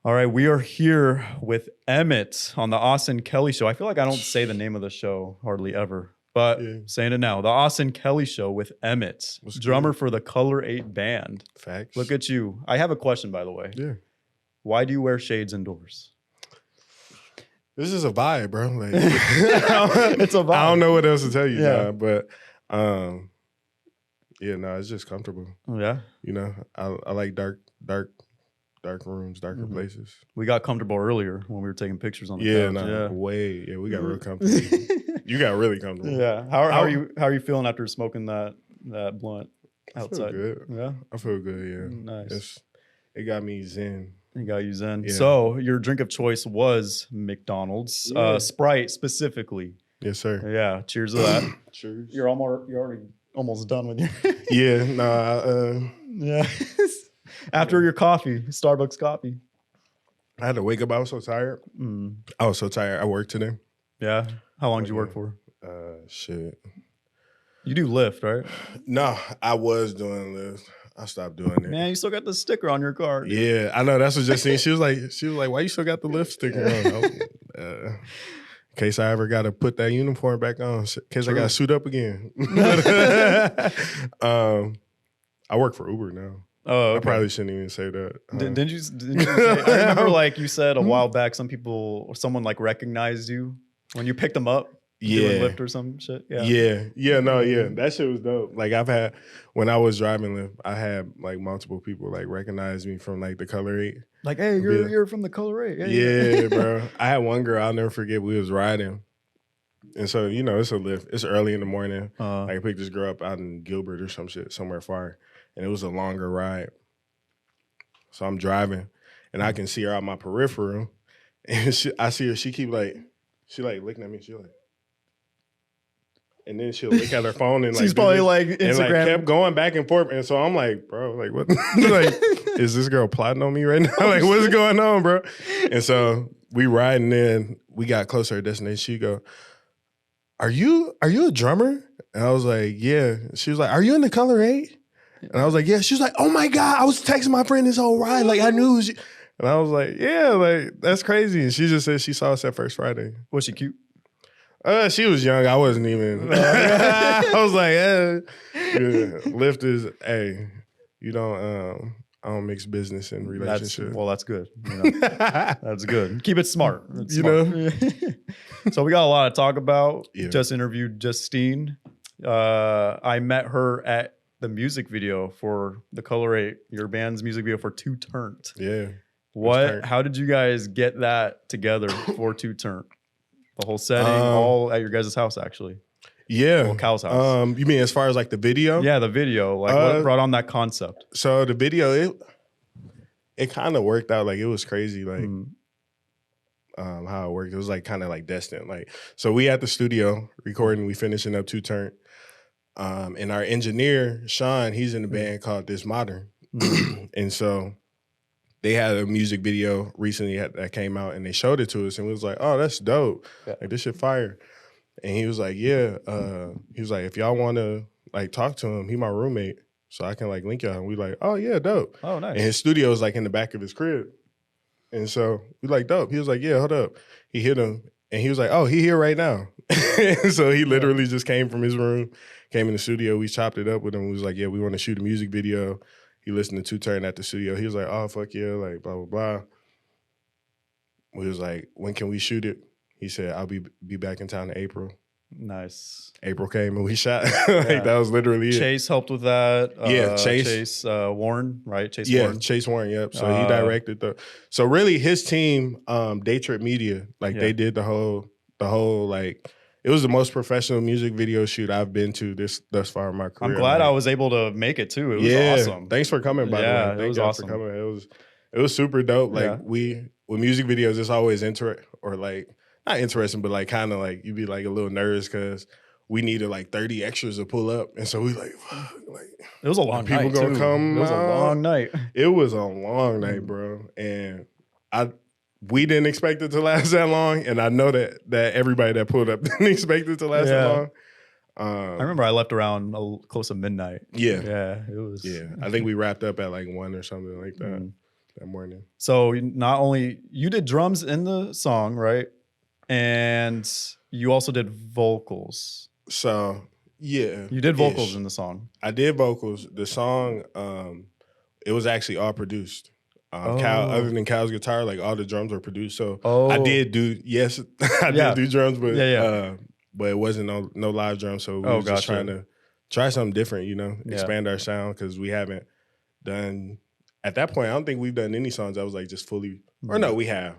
All right, we are here with Emmett on the Austin Kelly Show. I feel like I don't say the name of the show hardly ever, but saying it now. The Austin Kelly Show with Emmett, drummer for the Color 8 band. Facts. Look at you. I have a question, by the way. Yeah. Why do you wear shades indoors? This is a vibe, bro. Like, it's a vibe. I don't know what else to tell you, Yeah. but yeah, no, it's just comfortable. Yeah. You know, I like dark rooms, darker places. We got comfortable earlier when we were taking pictures on the couch. We got real comfortable. You got really comfortable. Yeah. How are you feeling after smoking that blunt outside? I feel good. Yeah. I feel good, yeah. Nice. It got me zen. It got you zen. Yeah. So your drink of choice was McDonald's, Sprite specifically. Yes, sir. Yeah. Cheers to that. Cheers. You're already almost done with your. Yeah. Nah. Yeah. After your coffee, Starbucks coffee. I had to wake up. I was so tired. I was so tired. I worked today. Yeah. How long did you work for? Shit. You do Lyft, right? No, I was doing Lyft. I stopped doing it. Man, you still got the sticker on your car. Yeah, I know. That's what Justine. She was like, why you still got the Lyft sticker on? In case I ever got to put that uniform back on. In case I got to suit up again. I work for Uber now. Oh, okay. I probably shouldn't even say that. Didn't you say, I remember like you said a while back, someone like recognized you when you picked them up. Doing Lyft or some shit. Yeah. That shit was dope. Like when I was driving Lyft, I had like multiple people like recognize me from like the Color 8. Like, hey, you're from the Color 8. Yeah, bro. I had one girl, I'll never forget, we was riding. And so, you know, it's a Lyft. It's early in the morning. I picked this girl up out in Gilbert or some shit, somewhere far. And it was a longer ride. So I'm driving and I can see her out my peripheral. And I see her, she looking at me, she like, and then she'll look at her phone and like she's probably like Instagram and like kept going back and forth. And so I'm like, bro, like what? Like, is this girl plotting on me right now? Like, what's going on, bro? And so we riding in, we got close to her destination. She go, Are you a drummer? And I was like, yeah. She was like, are you in the Color 8? And I was like, yeah. She was like, oh my God, I was texting my friend this whole ride. Like I knew it was you. And I was like, yeah, like that's crazy. And she just said she saw us that first Friday. Was she cute? She was young. I wasn't even. I was like, Lyft is, hey, you don't, I don't mix business and relationship. That's good. You know? That's good. Keep it smart. Know? So we got a lot to talk about. Yeah. Just interviewed Justine. I met her at the music video for the Color 8, your band's music video for Turnt. Yeah. How did you guys get that together for Turnt? The whole setting, all at your guys' house, actually. Yeah. Well, Cal's house. You mean as far as like the video? Yeah, the video. Like what brought on that concept? So the video, it kind of worked out. Like it was crazy. Like how it worked. It was like kind of like destined. Like, so we at the studio recording, we finishing up Turnt. And our engineer, Sean, he's in a band called This Modern. And so they had a music video recently that came out and they showed it to us and we was like, oh, that's dope. Yeah. Like this shit fire. And he was like, yeah. He was like, if y'all want to like talk to him, he my roommate. So I can like link y'all. And we like, oh yeah, dope. Oh, nice. And his studio is like in the back of his crib. And so we like, dope. He was like, yeah, hold up. He hit him and he was like, oh, he here right now. So he literally just came from his room, came in the studio. We chopped it up with him. We was like, yeah, we want to shoot a music video. He listened to Turnt at the studio. He was like, oh, fuck yeah, like blah, blah, blah. We was like, when can we shoot it? He said, I'll be back in town in April. Nice. April came and we shot. Like that was literally it. Chase helped with that. Yeah, Chase Warren, right? Warren. Chase Warren, yep. So he directed so really his team, Day Trip Media, like they did the whole like, it was the most professional music video shoot I've been to thus far in my career. I'm glad I was able to make it too. It was awesome. Thanks for coming, by the way. It was awesome. For coming. It was super dope. Like with music videos, it's always not interesting, but like kind of like you'd be like a little nervous because we needed like 30 extras to pull up, and so we like it was a long night. People gonna come. It was a long night. It was a long night, bro, and we didn't expect it to last that long, and I know that everybody that pulled up didn't expect it to last that long. I remember I left around close to midnight. Yeah, it was. Yeah, I think we wrapped up at like 1 or something like that. that morning. So not only you did drums in the song, right? And you also did vocals. So yeah, you did vocals in the song. I did vocals. The song, it was actually all produced. Cal, other than Cal's guitar, like all the drums were produced. So I did do I did do drums, but but it wasn't no live drums. So we were just trying to try something different, you know, expand our sound because we haven't done at that point. I don't think we've done any songs that was like just fully. Or no, we have.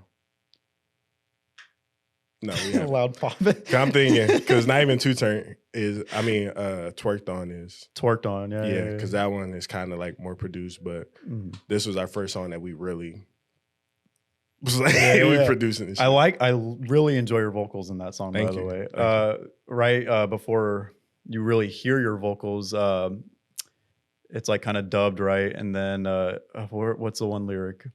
No, we haven't. Loud popping. I'm thinking because not even Turnt is. I mean, Twerked On is. Twerked On, yeah. Because that one is kind of like more produced, but this was our first song that we really was like we producing. This shit. I really enjoy your vocals in that song. By the way, right before you really hear your vocals, it's like kind of dubbed, right? And then what's the one lyric?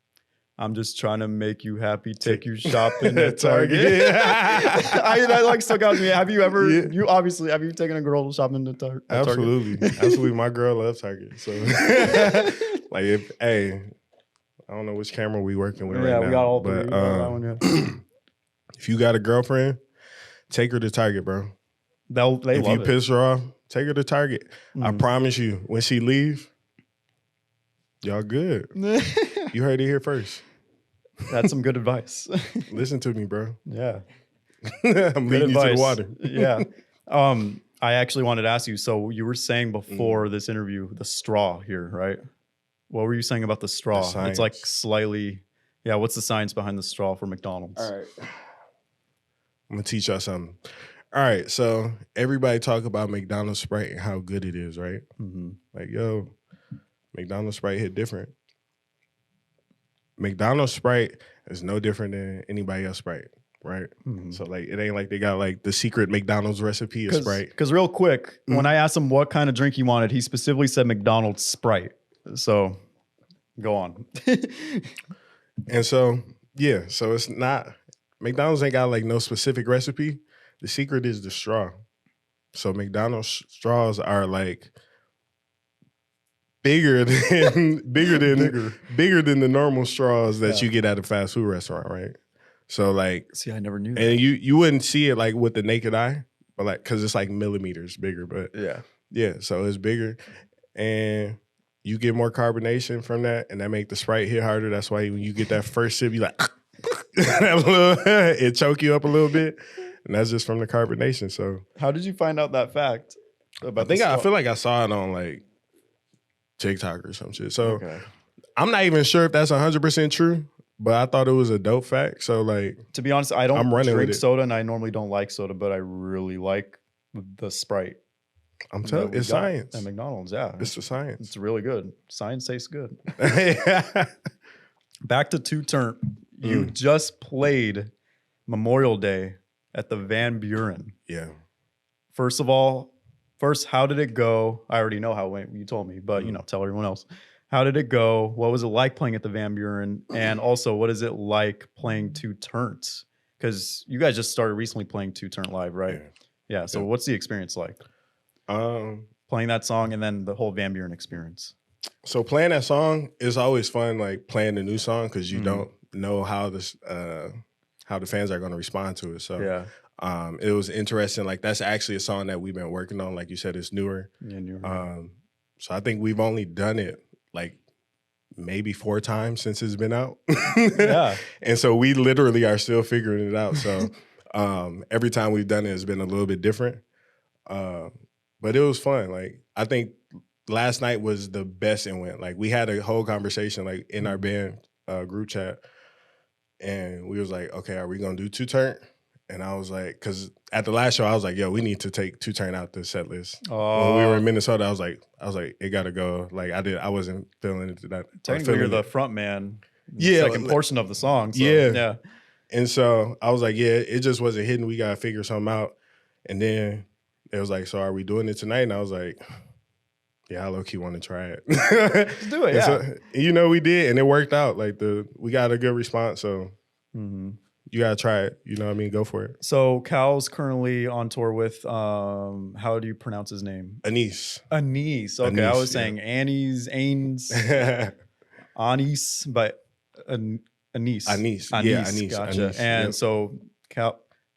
I'm just trying to make you happy, take you shopping at Target. That like stuck out to me. Have you ever, have you taken a girl shopping at Target? Absolutely. My girl loves Target. So like I don't know which camera we working with right now. Yeah, we got all three. But if you got a girlfriend, take her to Target, bro. If you piss her off, take her to Target. I promise you, when she leave, y'all good. You heard it here first. That's some good advice. Listen to me, bro. Yeah. I'm leading you to the water. Yeah. I actually wanted to ask you, so you were saying before this interview, the straw here, right? What were you saying about the straw? It's like slightly, what's the science behind the straw for McDonald's? All right. I'm going to teach y'all something. All right. So everybody talk about McDonald's Sprite and how good it is, right? Like, yo, McDonald's Sprite hit different. McDonald's Sprite is no different than anybody else Sprite, right? So like it ain't like they got like the secret McDonald's recipe of Sprite. Because real quick, when I asked him what kind of drink he wanted, he specifically said McDonald's Sprite. So go on. And so so it's not McDonald's ain't got like no specific recipe. The secret is the straw. So McDonald's straws are like bigger than the normal straws that you get at a fast food restaurant, right? So like, see, I never knew that. And you wouldn't see it like with the naked eye, but like because it's like millimeters bigger, but so it's bigger, and you get more carbonation from that, and that make the Sprite hit harder. That's why when you get that first sip, you like it choke you up a little bit, and that's just from the carbonation. So how did you find out that fact? I feel like I saw it on like TikTok or some shit. So I'm not even sure if that's 100% true, but I thought it was a dope fact. So like, to be honest, I don't drink soda, and I normally don't like soda, but I really like the Sprite. I'm telling you, it's science. At McDonald's, it's the science. It's really good. Science tastes good. Back to Turnt. You just played Memorial Day at the Van Buren. Yeah. First, how did it go? I already know how it went. You told me, but tell everyone else. How did it go? What was it like playing at the Van Buren? And also, what is it like playing Turnt? Because you guys just started recently playing Turnt live, right? Yeah. So what's the experience like? Playing that song and then the whole Van Buren experience. So playing that song is always fun, like playing a new song because you don't know how the fans are going to respond to it. So it was interesting. Like that's actually a song that we've been working on. Like you said, it's newer. Yeah, newer. So I think we've only done it like maybe 4 times since it's been out. And so we literally are still figuring it out. So every time we've done it, it's been a little bit different. But it was fun. Like I think last night was the best it went. Like we had a whole conversation like in our band group chat, and we was like, okay, are we gonna do Turnt? And I was like, because at the last show, I was like, yo, we need to take Turnt out the set list. When we were in Minnesota, I was like, it gotta go. Like I wasn't feeling it. Technically, you're the front man. The second portion of the song. So, yeah. And so I was like, it just wasn't hitting. We gotta figure something out. And then it was like, so are we doing it tonight? And I was like, yeah, I low-key want to try it. Let's do it, So, we did, and it worked out. Like we got a good response, so you gotta try it. You know what I mean? Go for it. So Cal's currently on tour with how do you pronounce his name? Anise. Okay, I was saying Annie's, Ains, Anis, but Anise. Anise. Yeah, Anise. Gotcha. Anise, And yep. so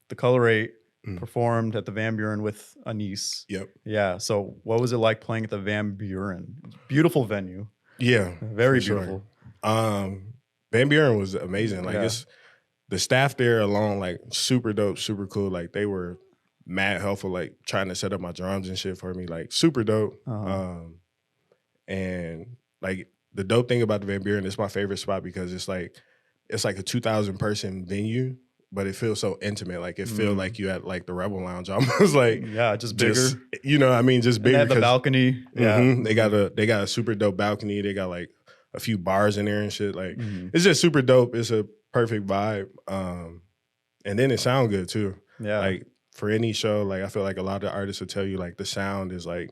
the Color 8 performed at the Van Buren with Anise. Yep. Yeah. So what was it like playing at the Van Buren? Beautiful venue. Yeah. Very for beautiful. Sure. Van Buren was amazing. Like it's the staff there alone, like super dope, super cool. Like they were mad helpful, like trying to set up my drums and shit for me. Like super dope. And like the dope thing about the Van Buren, it's my favorite spot because it's like a 2,000 person venue, but it feels so intimate. Like it feels like you at like the Rebel Lounge almost. Like just bigger. You know what I mean? Just bigger. And they had the balcony. They got a super dope balcony. They got like a few bars in there and shit. Like it's just super dope. It's a perfect vibe. And then it sound good too. Yeah. Like for any show, like I feel like a lot of artists will tell you like the sound is like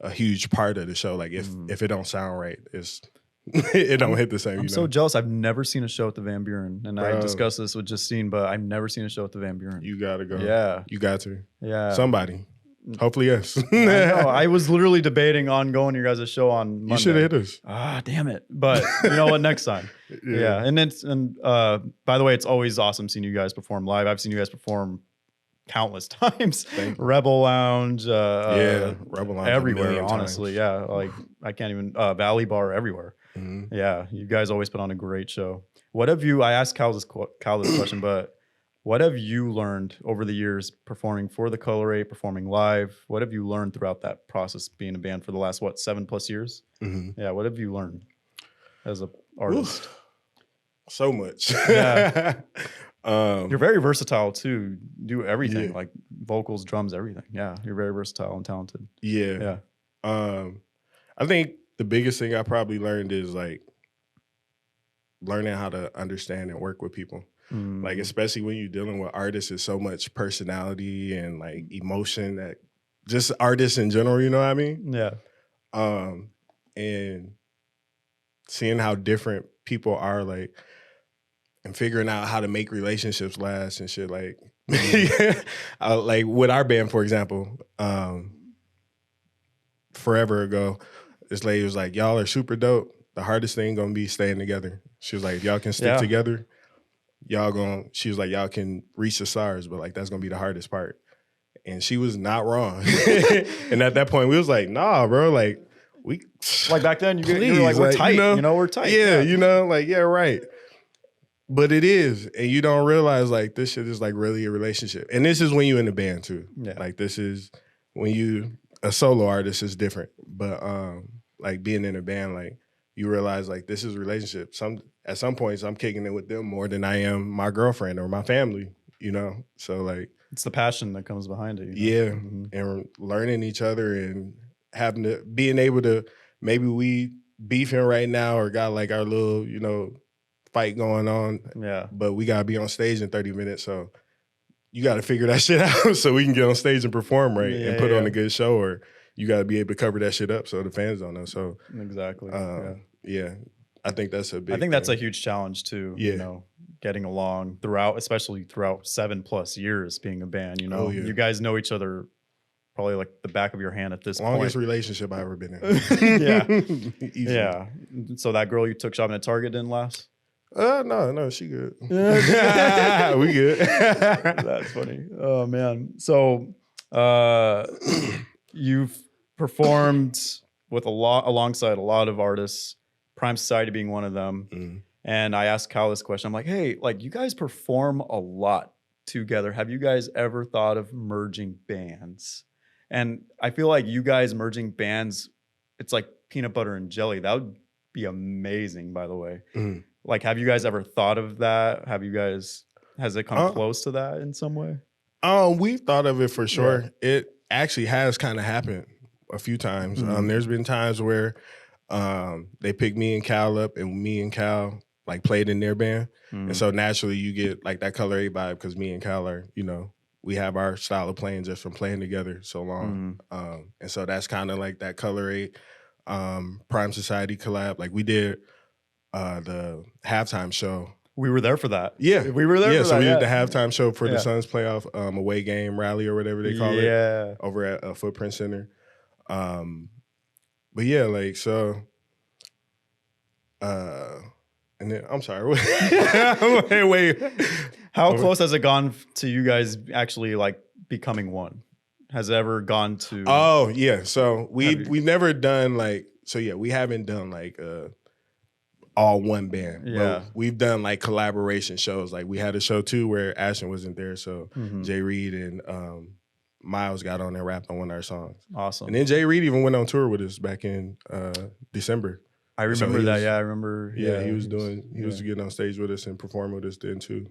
a huge part of the show. Like if it don't sound right, it don't hit the same. I'm so jealous. I've never seen a show at the Van Buren, and I discussed this with Justine, but I've never seen a show at the Van Buren. You gotta go. Yeah, you got to. Yeah, somebody. Hopefully, yes. I know. I was literally debating on going to your guys' show on Monday. You should have hit us. Ah, damn it! But you know what? Next time. Yeah. And by the way, it's always awesome seeing you guys perform live. I've seen you guys perform countless times. Rebel Lounge. Rebel Lounge everywhere. Honestly, yeah. Like I can't even Valley Bar everywhere. Yeah, you guys always put on a great show. What have you? I asked Cal this question, but what have you learned over the years performing for the Color 8, performing live? What have you learned throughout that process being a band for the last 7+ years? Yeah, what have you learned as an artist? So much. Yeah. You're very versatile too. Do everything like vocals, drums, everything. Yeah, you're very versatile and talented. Yeah. I think the biggest thing I probably learned is like learning how to understand and work with people. Like especially when you're dealing with artists, it's so much personality and like emotion that just artists in general, you know what I mean? Yeah. And seeing how different people are, like, and figuring out how to make relationships last and shit. Like, like with our band, for example, forever ago, this lady was like, y'all are super dope. The hardest thing gonna be staying together. She was like, if y'all can stick together, she was like, y'all can reach the stars, but like, that's gonna be the hardest part. And she was not wrong. And at that point, we was like, nah, bro, like, we. Like back then, you were like, we're tight, you know, we're tight. Yeah, you know, like, yeah, right. But it is, and you don't realize like this shit is like really a relationship. And this is when you in the band too. Yeah. Like this is when you a solo artist is different. But like being in a band, like you realize like this is a relationship. At some points I'm kicking it with them more than I am my girlfriend or my family, you know? So like it's the passion that comes behind it. You know? Yeah. And learning each other and being able to, maybe we beefing right now or got like our little, you know, fight going on. Yeah. But we gotta be on stage in 30 minutes. So you gotta figure that shit out so we can get on stage and perform right and put on a good show, or you gotta be able to cover that shit up so the fans don't know. So exactly. Yeah. I think that's a big thing. That's a huge challenge too. Yeah. You know, getting along especially throughout 7+ years being a band, you know. You guys know each other probably like the back of your hand at this point. Longest relationship I ever been in. Yeah. Yeah. So that girl you took shopping at Target didn't last? No, she good. We good. That's funny. Oh man. So you've performed with alongside a lot of artists, Prime Society being one of them. And I asked Cal this question. I'm like, hey, like you guys perform a lot together. Have you guys ever thought of merging bands? And I feel like you guys merging bands, it's like peanut butter and jelly. That would be amazing, by the way. Like, have you guys ever thought of that? Has it come close to that in some way? We've thought of it for sure. Yeah. It actually has kind of happened a few times. There's been times where they picked me and Cal up and me and Cal like played in their band. And so naturally you get like that Color 8 vibe because me and Cal are, you know, we have our style of playing just from playing together so long. And so that's kind of like that Color 8 Prime Society collab. Like we did the halftime show. We were there for that. Yeah. We were there for that. So we did the halftime show for the Suns playoff away game rally or whatever they call it over at Footprint Center. But yeah, like, so And then I'm sorry. wait. How close has it gone to you guys actually like becoming one? Has it ever gone to? Oh yeah. So we've never done like, so yeah, we haven't done like all one band. Yeah. But we've done like collaboration shows. Like we had a show too where Ashton wasn't there. So Jay Reed and Miles got on and rapped on one of our songs. Awesome. And then Jay Reed even went on tour with us back in December. I remember that. Yeah, I remember. Yeah, he was getting on stage with us and performing with us then too.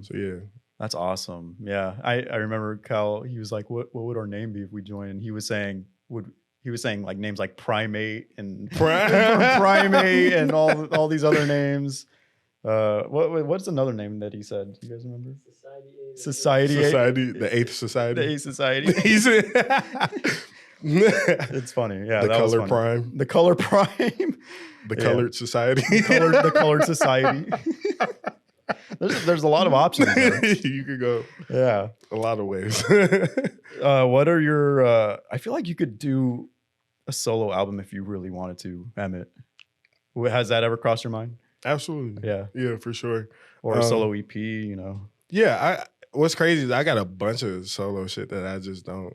So yeah. That's awesome. Yeah. I remember Kyle, he was like, what would our name be if we joined? And he was saying like names like Primate and Primate and all these other names. What's another name that he said? Do you guys remember? Society. The Eighth Society. The Eighth Society. It's funny. Yeah. The that Color was funny. Prime. The Color Prime. The Colored Society. The Colored Society. There's a lot of options there. You could go a lot of ways. What are your I feel like you could do a solo album if you really wanted to, Emmett. Has that ever crossed your mind? Absolutely. Yeah, for sure. Or a solo EP, you know. Yeah, what's crazy is I got a bunch of solo shit that I just don't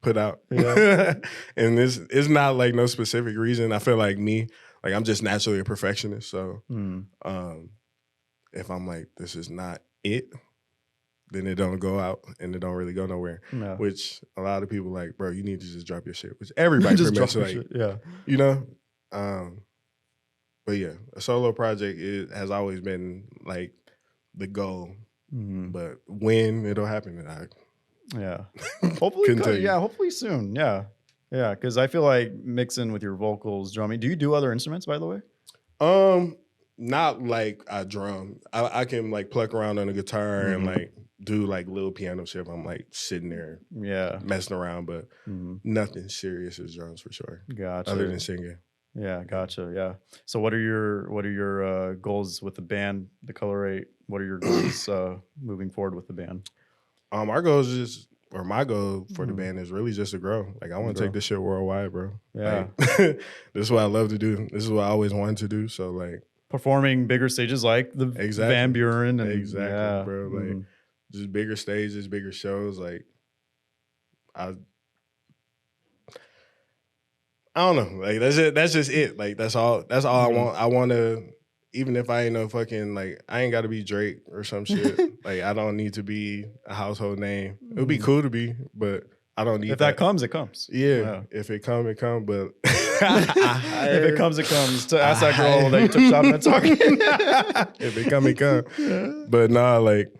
put out. Yeah. And this is not like no specific reason. I feel like I'm just naturally a perfectionist. So if I'm like, this is not it, then it don't go out and it don't really go nowhere. No. Which a lot of people like, bro, you need to just drop your shit. Which everybody just pretty much like, shit. Yeah. You know? But yeah, a solo project has always been like the goal. But when it'll happen, hopefully soon. Yeah. Yeah. Cause I feel like mixing with your vocals, drumming. Do you do other instruments, by the way? Not like I drum. I can like pluck around on a guitar and like do like little piano shit. I'm like sitting there, messing around, but nothing serious as drums for sure. Gotcha. Other than singing. Yeah, gotcha. Yeah. So what are your goals with the band, the Color 8? What are your goals moving forward with the band? Our goals is, or my goal for the band is really just to grow. Like I want to take this shit worldwide, bro. Yeah. Like, this is what I love to do. This is what I always wanted to do. So like performing bigger stages like the Van Buren and bro. Like just bigger stages, bigger shows. Like I don't know. Like that's it. That's just it. Like that's all I want. I want to, even if I ain't no fucking, like I ain't got to be Drake or some shit. Like I don't need to be a household name. It would be cool to be, but I don't need. If that comes, it comes. Yeah. If it come, it come. But if it comes, it comes. To ask that girl that you took shopping at Target. If it come, it come. Yeah. But nah, like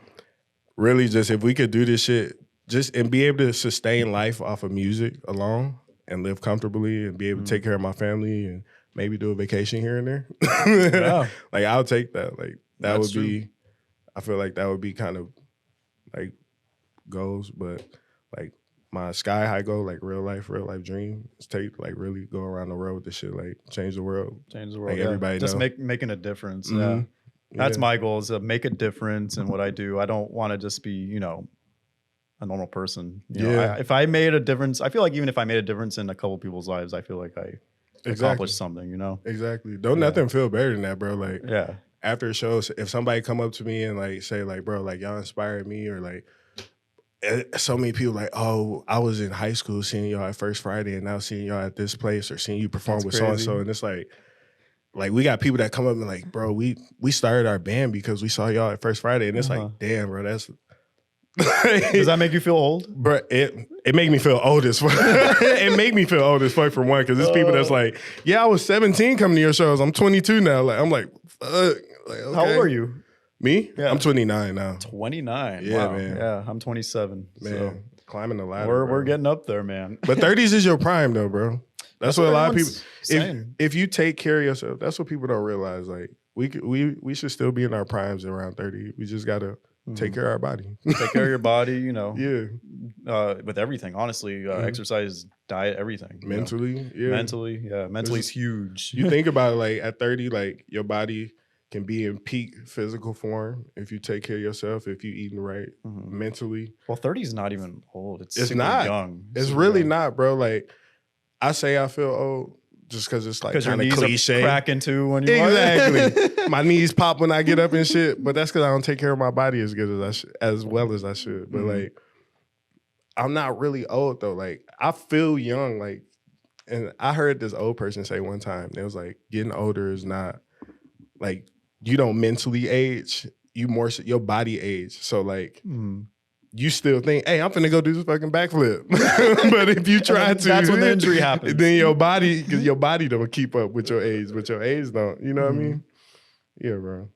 really, just if we could do this shit, just and be able to sustain life off of music alone. And live comfortably and be able to take care of my family and maybe do a vacation here and there. Yeah. Like I'll take that. Like that I feel like that would be kind of like goals, but like my sky high goal, like real life dream is really go around the world with this shit, like change the world. Like everybody just making a difference. Yeah. That's my goal, is to make a difference in what I do. I don't want to just be, a normal person. You know, if I made a difference, I feel like even if I made a difference in a couple people's lives, I feel like I accomplished something, Exactly. Don't nothing feel better than that, bro. Like after a show, if somebody come up to me and like say like, bro, like y'all inspired me, or like so many people like, oh, I was in high school seeing y'all at First Friday and now seeing y'all at this place, or seeing you perform with so-and-so. And it's like we got people that come up and like, bro, we started our band because we saw y'all at First Friday. And it's like, damn, bro, that's... Does that make you feel old? Bro, it made me feel old as fuck. It made me feel old as fuck, for one, because there's people that's like, yeah, I was 17 coming to your shows. I'm 22 now. Like I'm like, fuck. Like, okay. How old are you? Me? Yeah. I'm 29 now. 29. Yeah, wow. man. Yeah, I'm 27. Man, so climbing the ladder. We're getting up there, man. But 30s is your prime though, bro. That's what a lot of people saying. If you take care of yourself, that's what people don't realize. Like we should still be in our primes around 30. We just gotta take care of our body. Take care of your body, Yeah. With everything, honestly. Exercise, diet, everything. Mentally, yeah. Mentally's huge. You think about it, like at 30, like your body can be in peak physical form if you take care of yourself, if you eating right, mentally. Well, 30 is not even old. It's not young. It's really not, bro. Like I say I feel old just because it's like Because your kind of knees cliche. are cracking too when you Exactly. My knees pop when I get up and shit, but that's because I don't take care of my body as good as well as I should. But like, I'm not really old though. Like, I feel young. Like, and I heard this old person say one time, it was like, getting older is not like you don't mentally age. You more so your body age. So like. You still think, hey, I'm finna go do this fucking backflip. But if you try to, that's when the injury happens. Then your body, because your body don't keep up with your age, but your age don't. You know what I mean? Yeah, bro.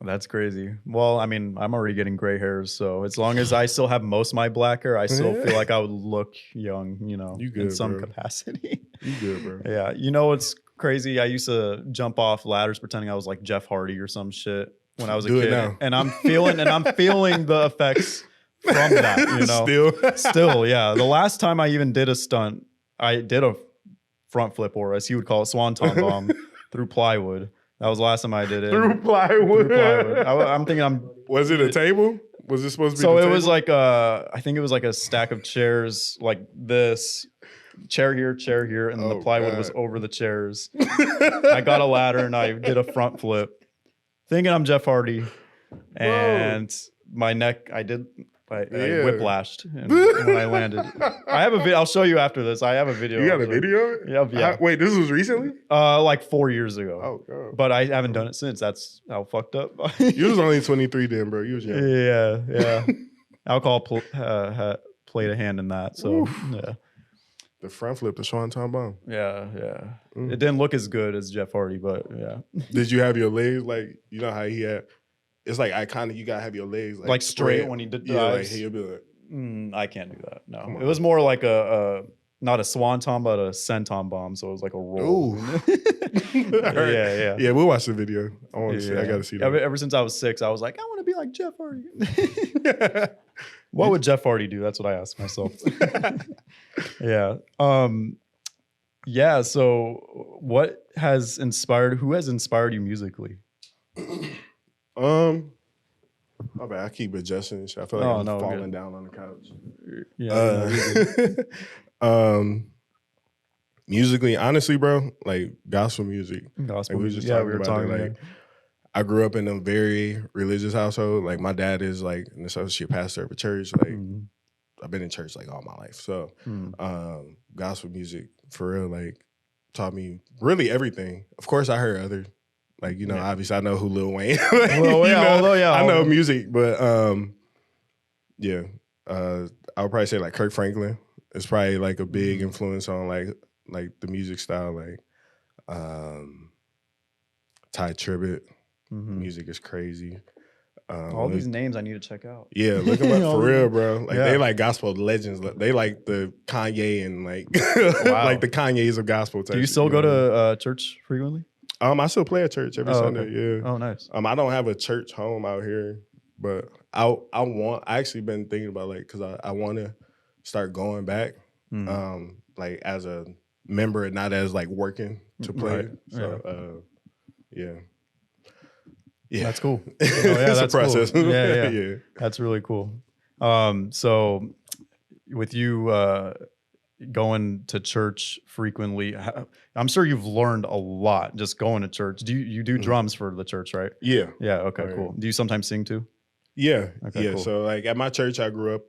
That's crazy. Well, I mean, I'm already getting gray hairs, so as long as I still have most of my black hair, I still feel like I would look young, you know, you good, in some bro. capacity. You good, bro. Yeah. You know what's crazy? I used to jump off ladders pretending I was like Jeff Hardy or some shit when I was a Do it kid. now. And I'm feeling the effects from that, you know. Still, yeah. The last time I even did a stunt, I did a front flip, or as he would call it, swanton bomb through plywood. That was the last time I did it. Through plywood. I'm thinking Was it a table? Was it supposed to be so the it table? was like I think it was like a stack of chairs, like this. Chair here, and the plywood was over the chairs. I got a ladder and I did a front flip, thinking I'm Jeff Hardy. And my neck, I whiplashed when I landed. I have a video. I'll show you after this. I have a video. You got a video? Yeah. Wait, this was recently? Like 4 years ago. Oh, God. But I haven't done it since. That's how fucked up. You was only 23 then, bro. You was young. Yeah. Alcohol played a hand in that. So, yeah. The front flip, the swanton bomb. Yeah. It didn't look as good as Jeff Hardy, but yeah. Did you have your legs like, you know how he had, it's like iconic, you gotta have your legs like straight spread. when he did like dives? he'll be like, I can't do that. No. It was more like a not a swanton, but a senton bomb. So it was like a roll. Yeah. Yeah, we'll watch the video. I want to see. I gotta see that. Ever since I was 6, I was like, I want to be like Jeff Hardy. What would Jeff Hardy do? That's what I asked myself. Yeah. Yeah. So who has inspired you musically? My bad. I keep adjusting and shit. I feel like I'm falling down on the couch. Yeah. Musically, honestly, bro, like gospel music. Gospel. Like, we were just we were talking. like, I grew up in a very religious household. Like my dad is like an associate pastor of a church. Like I've been in church like all my life. So gospel music for real, like taught me really everything. Of course, I heard other, like, you know, obviously I know who Lil Wayne. I know music, but I would probably say like Kirk Franklin is probably like a big influence on like the music style, like Ty Tribbett. Music is crazy. All these names I need to check out. Yeah, look them up for real, bro. Like they like gospel legends. They like the Kanye and like like the Kanyes of gospel. Do you still go to church frequently? I still play at church every Sunday. Okay. Yeah. Oh, nice. I don't have a church home out here, but I actually been thinking about like because I want to start going back, like as a member and not as like working to play. Right. So yeah. That's cool. It's a process. Cool. Yeah. That's really cool. So with you going to church frequently, I'm sure you've learned a lot just going to church. Do you do drums for the church, right? Yeah. Yeah. Okay. Cool. Do you sometimes sing too? Yeah. Okay. Cool. So like at my church, I grew up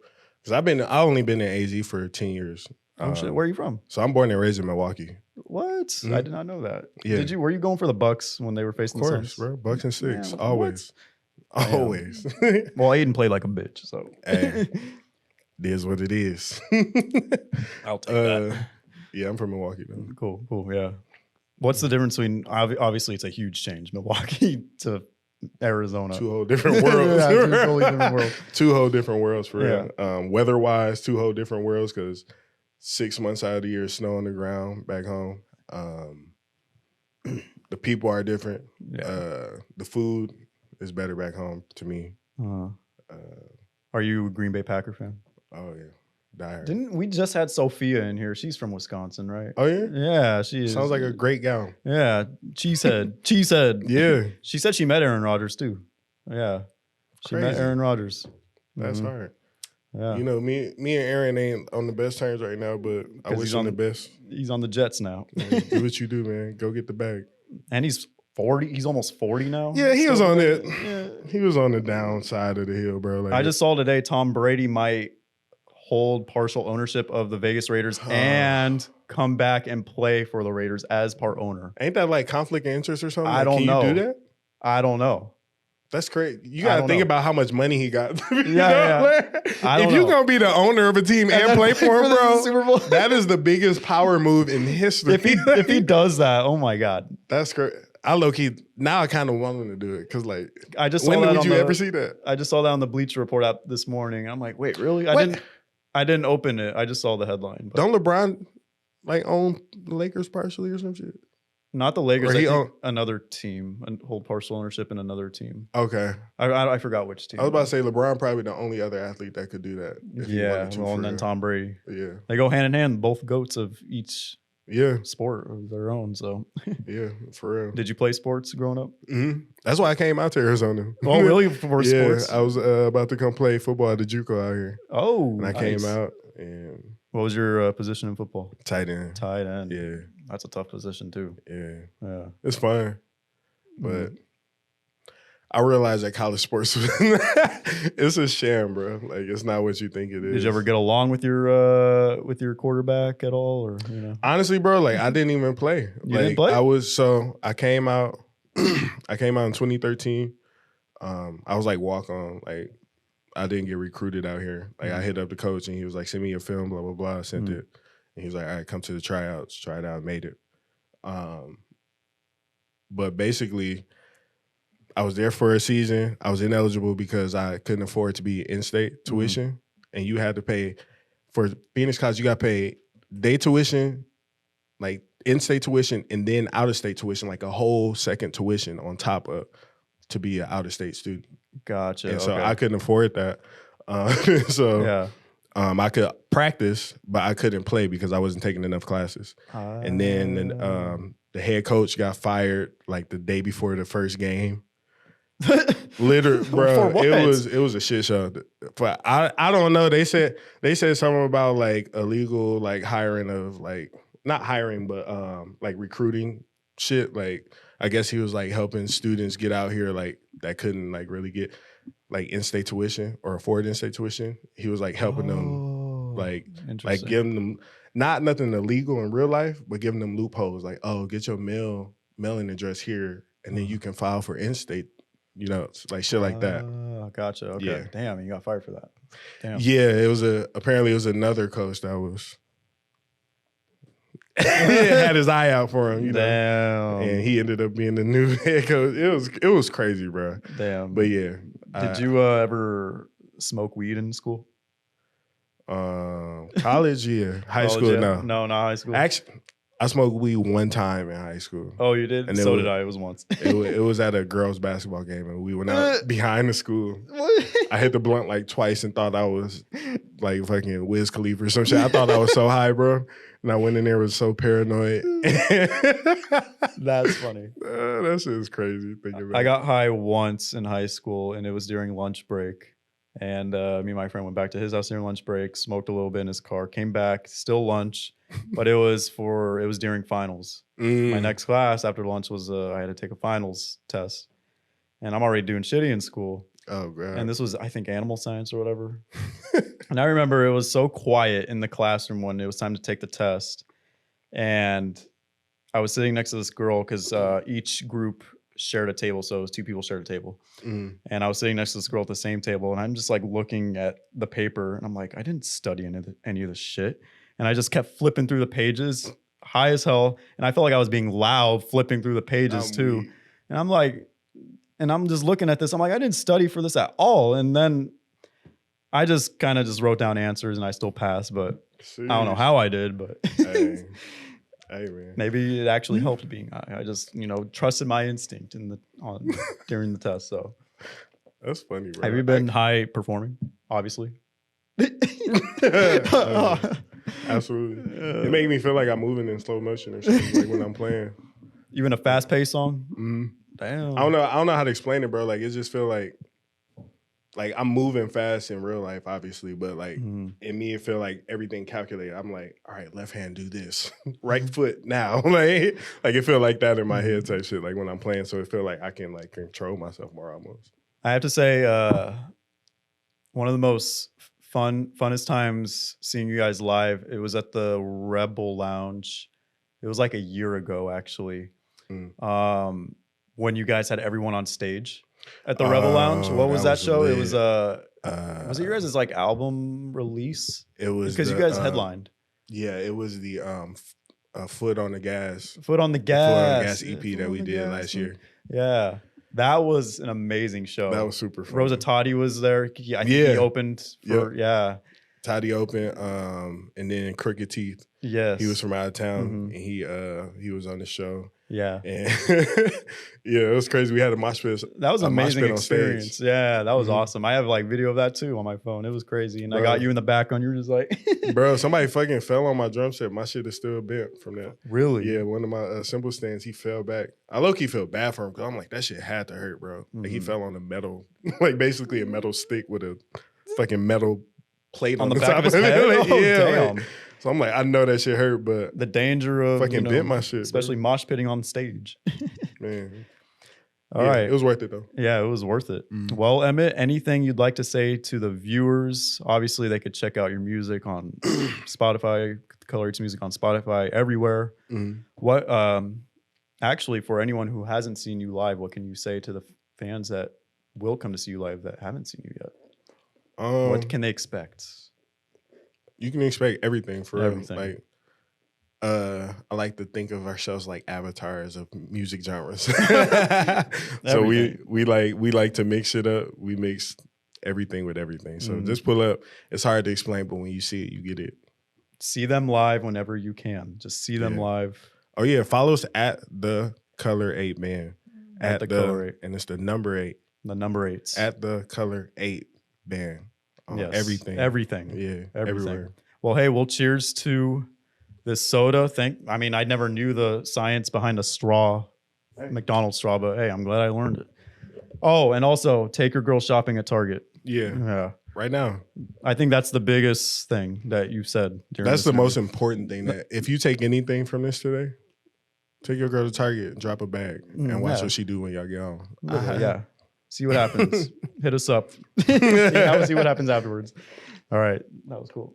because I only been in AZ for 10 years. Oh shit! Where are you from? So I'm born and raised in Milwaukee. What? I did not know that. Yeah. Were you going for the Bucks when they were facing the Suns? Bro. Bucks and Six. Man, always. Always. Well, Aiden played like a bitch, so. Hey, it is what it is. I'll take that. Yeah, I'm from Milwaukee, though. Cool. Yeah. What's the difference between, obviously it's a huge change, Milwaukee to Arizona. Two whole different worlds. Yeah, two totally different worlds. Two whole different worlds for real. Weather-wise, two whole different worlds because 6 months out of the year, snow on the ground back home. The people are different. Yeah. The food is better back home to me. Are you a Green Bay Packer fan? Oh, yeah. Dire. Didn't we just had Sophia in here? She's from Wisconsin, right? Oh, yeah? Yeah, she is. Sounds like a great gown. Yeah. Cheesehead. Yeah. She said she met Aaron Rodgers, too. Yeah. She met Aaron Rodgers. That's hard. You know, me and Aaron ain't on the best terms right now, but I wish him the best. He's on the Jets now. Do what you do, man. Go get the bag. And he's 40. He's almost 40 now. Yeah, he was on it. Yeah. He was on the downside of the hill, bro. Like, I just saw today Tom Brady might hold partial ownership of the Vegas Raiders and come back and play for the Raiders as part owner. Ain't that like conflict of interest or something? I don't know. Can you do that? I don't know. That's crazy. You got to think about how much money he got. Yeah. If you're going to be the owner of a team and play for him, bro, Super Bowl. That is the biggest power move in history. If he does that, oh my God. That's great. I low-key, now I kind of want him to do it because, like, I just when would you ever see that? I just saw that on the Bleacher Report app this morning. I'm like, wait, really? I didn't open it. I just saw the headline. Don't LeBron, like, own the Lakers partially or some shit? Not the Lakers. I think another team, hold partial ownership in another team. Okay. I forgot which team. I was about to say LeBron probably the only other athlete that could do that. Yeah, well, and then Tom Brady. Yeah. They go hand in hand, both goats of each sport of their own. So yeah, for real. Did you play sports growing up? Mm-hmm. That's why I came out to Arizona. Oh, really? For sports? I was about to come play football at the JUCO out here. Oh, and I came out and... What was your position in football? Tight end. Tight end. Yeah. That's a tough position too. Yeah. It's fun. But I realized that college sports it's a sham, bro. Like, it's not what you think it is. Did you ever get along with your quarterback at all, or Honestly, bro, like, I didn't even play. You didn't play? I came out I came out in 2013. I was like walk on, like, I didn't get recruited out here. Like, I hit up the coach and he was like, send me your film, blah, blah, blah. I sent it. And he was like, all right, come to the tryouts. Try it out, made it. But basically, I was there for a season. I was ineligible because I couldn't afford to be in-state tuition. And you had to pay, for Phoenix College, you got to pay day tuition, like in-state tuition, and then out-of-state tuition, like a whole second tuition on top of, to be an out-of-state student. Gotcha. And so I couldn't afford that. I could practice, but I couldn't play because I wasn't taking enough classes. And then the head coach got fired like the day before the first game. Literally, bro, it was a shit show. But I don't know. They said something about like illegal like hiring of like not hiring but like recruiting shit. Like, I guess he was like helping students get out here like that couldn't like really get like in-state tuition or afford in-state tuition. He was like helping them like giving them not nothing illegal in real life, but giving them loopholes like, oh, get your mailing address here and then you can file for in-state, you know, like shit like that. Gotcha. Okay. Yeah. Damn, you got fired for that. Damn. Yeah, apparently it was another coach that was had his eye out for him, you know. Damn. And he ended up being the new head coach. It was crazy, bro. Damn. But yeah. Did you ever smoke weed in school? College, yeah. High school, no. No, not high school. Actually, I smoked weed one time in high school. Oh, you did? And so did I. It was once. it was at a girls' basketball game, and we went out behind the school. I hit the blunt like twice and thought I was like fucking Wiz Khalifa or some shit. I thought I was so high, bro. And I went in there was so paranoid. That's funny. That shit is crazy. I got high once in high school, and it was during lunch break. And me and my friend went back to his house during lunch break, smoked a little bit in his car, came back, still lunch, but it was during finals. My next class after lunch was I had to take a finals test, and I'm already doing shitty in school. Oh, God. And this was, I think, animal science or whatever. And I remember it was so quiet in the classroom when it was time to take the test. And I was sitting next to this girl because each group shared a table. So it was two people shared a table. And I was sitting next to this girl at the same table. And I'm just like looking at the paper. And I'm like, I didn't study any of this shit. And I just kept flipping through the pages, high as hell. And I felt like I was being loud flipping through the pages too. Weak. And I'm like... And I'm just looking at this. I'm like, I didn't study for this at all. And then I just kind of just wrote down answers and I still passed. But I don't know how I did. But hey, man. Maybe it actually helped being high. I just, trusted my instinct during the test. So that's funny, bro. Have you been high performing? Obviously. Absolutely. It made me feel like I'm moving in slow motion or something like when I'm playing. Even a fast-paced song? Mm-hmm. Damn. I don't know how to explain it, bro. Like, it just feel like like I'm moving fast in real life, obviously, but like in me, it feel like everything calculated. I'm like, all right, left hand do this, right foot now, like it feel like that in my head type shit. Like when I'm playing, so it feel like I can like control myself more almost. I have to say, one of the most funnest times seeing you guys live, it was at the Rebel Lounge. It was like a year ago, actually. When you guys had everyone on stage at the Rebel Lounge. What was that show? Lit. It was it your guys' like album release? It was because you guys headlined. Yeah, it was the Foot on the Gas. Foot on the Gas. Foot on the Gas EP that we did last year. Yeah. That was an amazing show. That was super fun. Rosa Toddy was there. I think he opened for, Toddy opened, and then Crooked Teeth. Yes. He was from out of town, and he was on the show. Yeah. And it was crazy. We had a mosh pit. That was an amazing experience. Yeah, that was awesome. I have like video of that too on my phone. It was crazy. And I got you in the background. You were just like... Bro, somebody fucking fell on my drum set. My shit is still bent from that. Really? Yeah, one of my cymbal stands, he fell back. I low-key feel bad for him because I'm like, that shit had to hurt, bro. Like he fell on a metal, like basically a metal stick with a fucking metal plate on the back top of his of it. head? Like, Oh, yeah, damn. Like, so I'm like, I know that shit hurt, but the danger of fucking bent my shit, especially mosh pitting on stage. Man. All right. It was worth it though. Yeah, it was worth it. Well, Emmett, anything you'd like to say to the viewers? Obviously, they could check out your music on Spotify, Color Eats Music on Spotify, everywhere. What actually, for anyone who hasn't seen you live, what can you say to the fans that will come to see you live that haven't seen you yet? What can they expect? You can expect everything for Everything. real. Like, I like to think of ourselves like avatars of music genres. So we like to mix it up. We mix everything with everything. So just pull up. It's hard to explain, but when you see it, you get it. See them live whenever you can. Just see them live. Oh yeah, follow us at the Color 8 Band. At the Color 8. And it's the number 8. The number 8s. At the Color 8 Band. Yes. Everything. Everything. Yeah. Everything. Everywhere. Well, hey, well, cheers to this soda. I mean, I never knew the science behind a straw, McDonald straw, but hey, I'm glad I learned it. Oh, and also take your girl shopping at Target. Yeah. Right now. I think that's the biggest thing that you said. That's the most important thing. That if you take anything from this today, take your girl to Target and drop a bag and watch what she do when y'all get home. Yeah. See what happens. Hit us up. See what happens afterwards. All right. That was cool.